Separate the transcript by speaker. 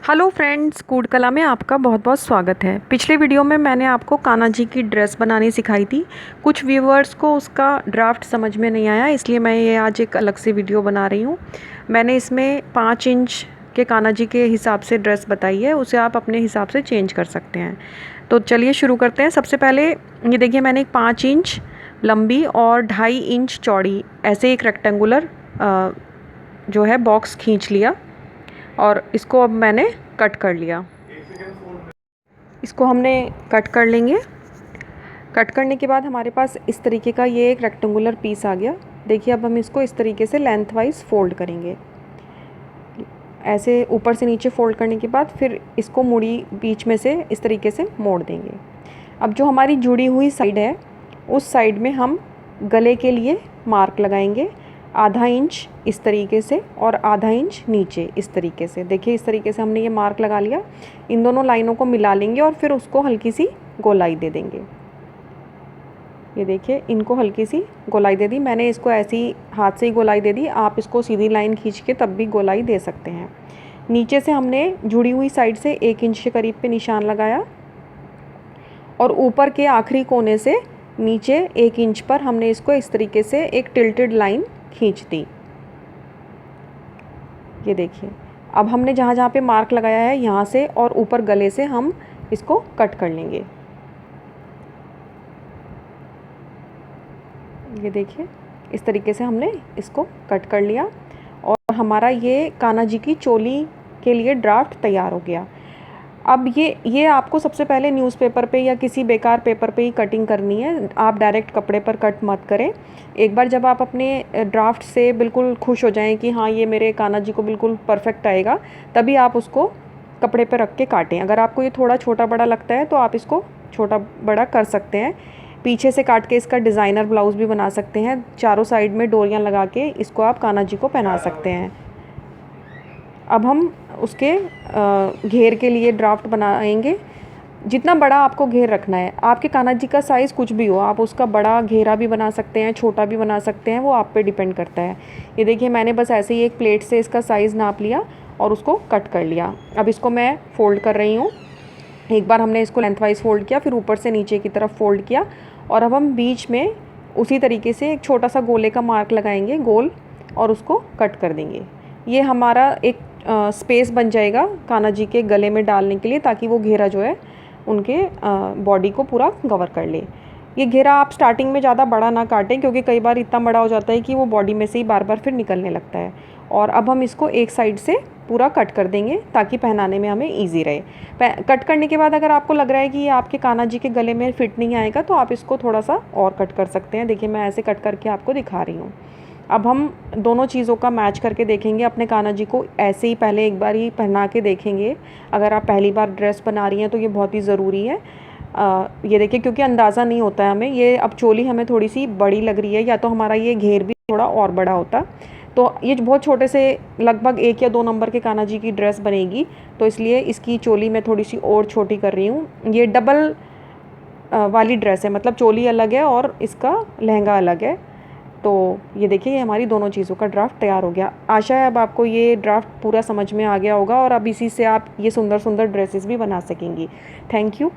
Speaker 1: Hello friends, कूड कला में आपका बहुत बहुत स्वागत है। पिछले वीडियो में मैंने आपको कान्हा जी की ड्रेस बनानी सिखाई थी। कुछ व्यूअर्स को उसका ड्राफ्ट समझ में नहीं आया, इसलिए मैं ये आज एक अलग से वीडियो बना रही हूँ। मैंने इसमें 5 इंच के कान्हा जी के हिसाब से ड्रेस बताई है, उसे आप अपने हिसाब से चेंज कर सकते हैं। तो चलिए शुरू करते हैं। सबसे पहले ये देखिए, मैंने एक 5 इंच लंबी और 2.5 इंच चौड़ी ऐसे एक रेक्टेंगुलर जो है बॉक्स खींच लिया और इसको अब मैंने कट कर लिया। इसको हमने कट कर लेंगे। कट करने के बाद हमारे पास इस तरीके का ये एक रेक्टेंगुलर पीस आ गया। देखिए, अब हम इसको इस तरीके से लेंथ वाइज फोल्ड करेंगे। ऐसे ऊपर से नीचे फोल्ड करने के बाद फिर इसको मुड़ी बीच में से इस तरीके से मोड़ देंगे। अब जो हमारी जुड़ी हुई साइड है, उस साइड में हम गले के लिए मार्क लगाएंगे, आधा इंच इस तरीके से और आधा इंच नीचे इस तरीके से। देखिए, इस तरीके से हमने ये मार्क लगा लिया। इन दोनों लाइनों को मिला लेंगे और फिर उसको हल्की सी गोलाई दे देंगे। ये देखिए, इनको हल्की सी गोलाई दे दी मैंने। इसको ऐसी हाथ से ही गोलाई दे दी, आप इसको सीधी लाइन खींच के तब भी गोलाई दे सकते हैं। नीचे से हमने जुड़ी हुई साइड से 1 इंच के करीब पे निशान लगाया और ऊपर के आखिरी कोने से नीचे 1 इंच पर हमने इसको इस तरीके से एक टिल्टेड लाइन खींच दी। ये देखिए, अब हमने जहाँ जहाँ पे मार्क लगाया है यहाँ से और ऊपर गले से हम इसको कट कर लेंगे। ये देखिए, इस तरीके से हमने इसको कट कर लिया और हमारा ये कान्हा जी की चोली के लिए ड्राफ्ट तैयार हो गया। अब ये आपको सबसे पहले न्यूज़पेपर पे या किसी बेकार पेपर पे ही कटिंग करनी है। आप डायरेक्ट कपड़े पर कट मत करें। एक बार जब आप अपने ड्राफ्ट से बिल्कुल खुश हो जाएं कि हाँ, ये मेरे कान्हा जी को बिल्कुल परफेक्ट आएगा, तभी आप उसको कपड़े पर रख के काटें। अगर आपको ये थोड़ा छोटा बड़ा लगता है तो आप इसको छोटा बड़ा कर सकते हैं। पीछे से काट के इसका डिज़ाइनर ब्लाउज़ भी बना सकते हैं। चारों साइड में डोरियाँ लगा के इसको आप कान्हा जी को पहना सकते हैं। अब हम उसके घेर के लिए ड्राफ्ट बनाएंगे। जितना बड़ा आपको घेर रखना है, आपके कान्हा जी का साइज़ कुछ भी हो, आप उसका बड़ा घेरा भी बना सकते हैं, छोटा भी बना सकते हैं, वो आप पे डिपेंड करता है। ये देखिए, मैंने बस ऐसे ही एक प्लेट से इसका साइज़ नाप लिया और उसको कट कर लिया। अब इसको मैं फ़ोल्ड कर रही हूँ। एक बार हमने इसको लेंथ वाइज फ़ोल्ड किया, फिर ऊपर से नीचे की तरफ फ़ोल्ड किया और अब हम बीच में उसी तरीके से एक छोटा सा गोले का मार्क लगाएंगे गोल और उसको कट कर देंगे। ये हमारा एक स्पेस बन जाएगा कान्हा जी के गले में डालने के लिए, ताकि वो घेरा जो है उनके बॉडी को पूरा कवर कर ले। ये घेरा आप स्टार्टिंग में ज़्यादा बड़ा ना काटें, क्योंकि कई बार इतना बड़ा हो जाता है कि वो बॉडी में से ही बार बार फिर निकलने लगता है। और अब हम इसको एक साइड से पूरा कट कर देंगे ताकि पहनाने में हमें ईजी रहे। कट करने के बाद अगर आपको लग रहा है कि ये आपके कान्हा जी के गले में फिट नहीं आएगा, तो आप इसको थोड़ा सा और कट कर सकते हैं। देखिए, मैं ऐसे कट करके आपको दिखा रही हूँ। अब हम दोनों चीज़ों का मैच करके देखेंगे। अपने कान्हा जी को ऐसे ही पहले एक बार ही पहना के देखेंगे। अगर आप पहली बार ड्रेस बना रही हैं तो ये बहुत ही ज़रूरी है। ये देखिए, क्योंकि अंदाज़ा नहीं होता है हमें। ये अब चोली हमें थोड़ी सी बड़ी लग रही है, या तो हमारा ये घेर भी थोड़ा और बड़ा होता, तो ये बहुत छोटे से लगभग 1 या 2 नंबर के कान्हा जी की ड्रेस बनेगी। तो इसलिए इसकी चोली मैं थोड़ी सी और छोटी कर रही हूँ। ये डबल वाली ड्रेस है, मतलब चोली अलग है और इसका लहंगा अलग है। तो ये देखिए, ये हमारी दोनों चीज़ों का ड्राफ्ट तैयार हो गया। आशा है अब आपको ये ड्राफ्ट पूरा समझ में आ गया होगा और अब इसी से आप ये सुंदर सुंदर ड्रेसेस भी बना सकेंगी। Thank you.